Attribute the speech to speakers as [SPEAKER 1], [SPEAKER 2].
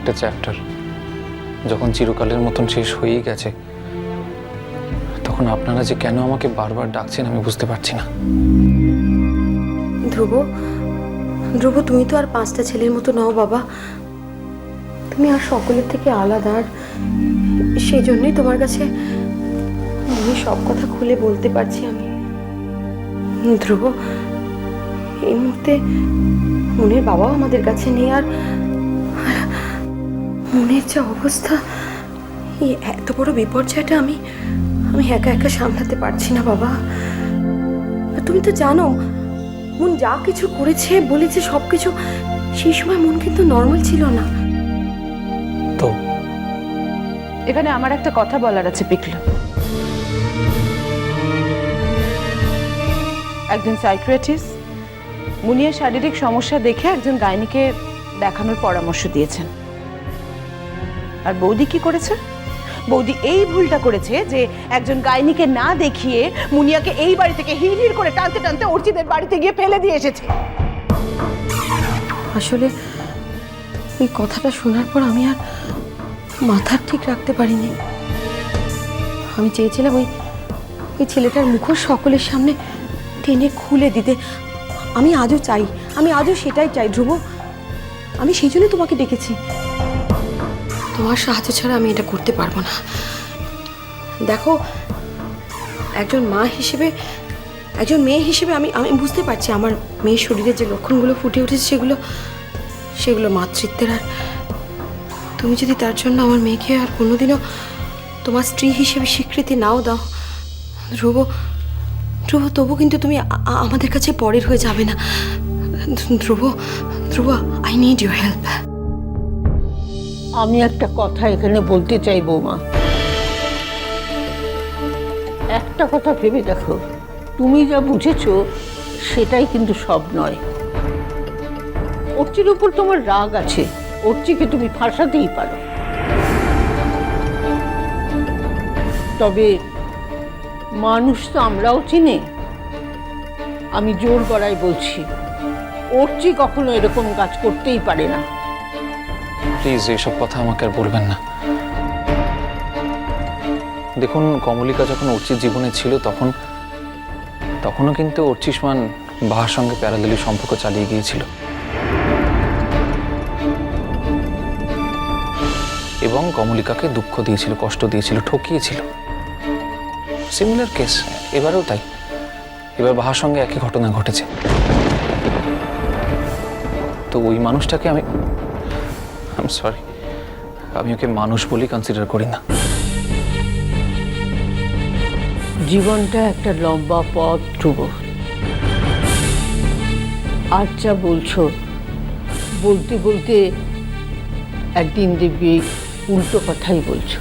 [SPEAKER 1] একটা চ্যাপ্টার যখন চিরকালের মতন শেষ হয়েই গেছে, তখন আপনারা যে কেন আমাকে বারবার ডাকছেন আমি বুঝতে পারছি না।
[SPEAKER 2] ধ্রুব, ধ্রুব, তুমি তো আর 5টা ছেলের মতো নও বাবা। তুমি আর সকলের থেকে আলাদা, আর সেই জন্যই তোমার কাছে আমি সব কথা খুলে বলতে পারছি। আমি ধ্রুব, এই মুহূর্তে মনের বাবাও আমাদের কাছে নেই, আর মনের যে অবস্থা, এই এত বড় বিপর্যয়টা আমি একা একা সামলাতে পারছি না বাবা। আর তুমি তো জানো, মন যা কিছু করেছে বলেছে সবকিছু, সেই সময় মন কিন্তু নর্মাল ছিল না।
[SPEAKER 1] তো
[SPEAKER 3] এখানে আমার একটা কথা বলার আছে পিকলু। একজন সাইকিয়াট্রিস্ট মুনিয়ার শারীরিক সমস্যা দেখে একজন গাইনিকে দেখানোর পরামর্শ দিয়েছেন। আর বৌদি কি করেছে? বৌদি এই ভুলটা করেছে যে একজন গাইনিকে না দেখিয়ে মুনিয়াকে এই বাড়ি থেকে হিড় হিড় করে টানতে টানতে অর্চিদের বাড়িতে গিয়ে ফেলে দিয়ে এসেছে।
[SPEAKER 2] আসলে ওই কথাটা শোনার পর আমি আর মাথা ঠিক রাখতে পারিনি। আমি চেয়েছিলাম ওই ছেলেটার মুখোশ সকলের সামনে টেনে খুলে দিতে। আমি আজও সেটাই চাই ধ্রুব। আমি সেই জন্য তোমাকে ডেকেছি। তোমার সাহায্য ছাড়া আমি এটা করতে পারবো না। দেখো, একজন মা হিসেবে, একজন মেয়ে হিসেবে আমি বুঝতে পারছি আমার মেয়ের শরীরে যে লক্ষণগুলো ফুটে উঠেছে সেগুলো মাতৃত্বের। আর তুমি যদি তার জন্য আমার মেয়েকে আর কোনোদিনও তোমার স্ত্রী হিসেবে স্বীকৃতি নাও দাও ধ্রুব, তবু কিন্তু তুমি আমাদের কাছে পরের হয়ে যাবে না। ধ্রুব, আই নিড ইউর হেল্প।
[SPEAKER 4] আমি একটা কথা এখানে বলতে চাই বৌমা। একটা কথা ভেবে দেখো, তুমি যা বুঝেছো সেটাই কিন্তু সব নয়। অর্চির উপর তোমার রাগ আছে, অর্চিকে তুমি ফাঁসাতেই পারো, তবে মানুষ তো আমরাও চিনি। আমি জোর গলায় বলছি, অর্চি কখনো এরকম কাজ করতেই পারে না।
[SPEAKER 1] প্লিজ এইসব কথা আমাকে আর বলবেন না। দেখুন, কমলিকা যখন অর্চির জীবনে ছিল তখনও কিন্তু অর্চিষ্মান বাহার সঙ্গে প্যারালালি সম্পর্ক চালিয়ে গিয়েছিল, এবং কমলিকাকে দুঃখ দিয়েছিল, কষ্ট দিয়েছিল, ঠকিয়েছিল। সিমিলার কেস এবারেও তাই। এবার বাহার সঙ্গে একই ঘটনা ঘটেছে। তো ওই মানুষটাকে আমি সরি, আমি ওকে মানুষ বলেই কনসিডার করি না।
[SPEAKER 4] জীবনটা একটা লম্বা পথ ধ্রুব। আর যা বলছো, বলতে বলতে একদিন দেখবি উল্টো কথাই বলছো।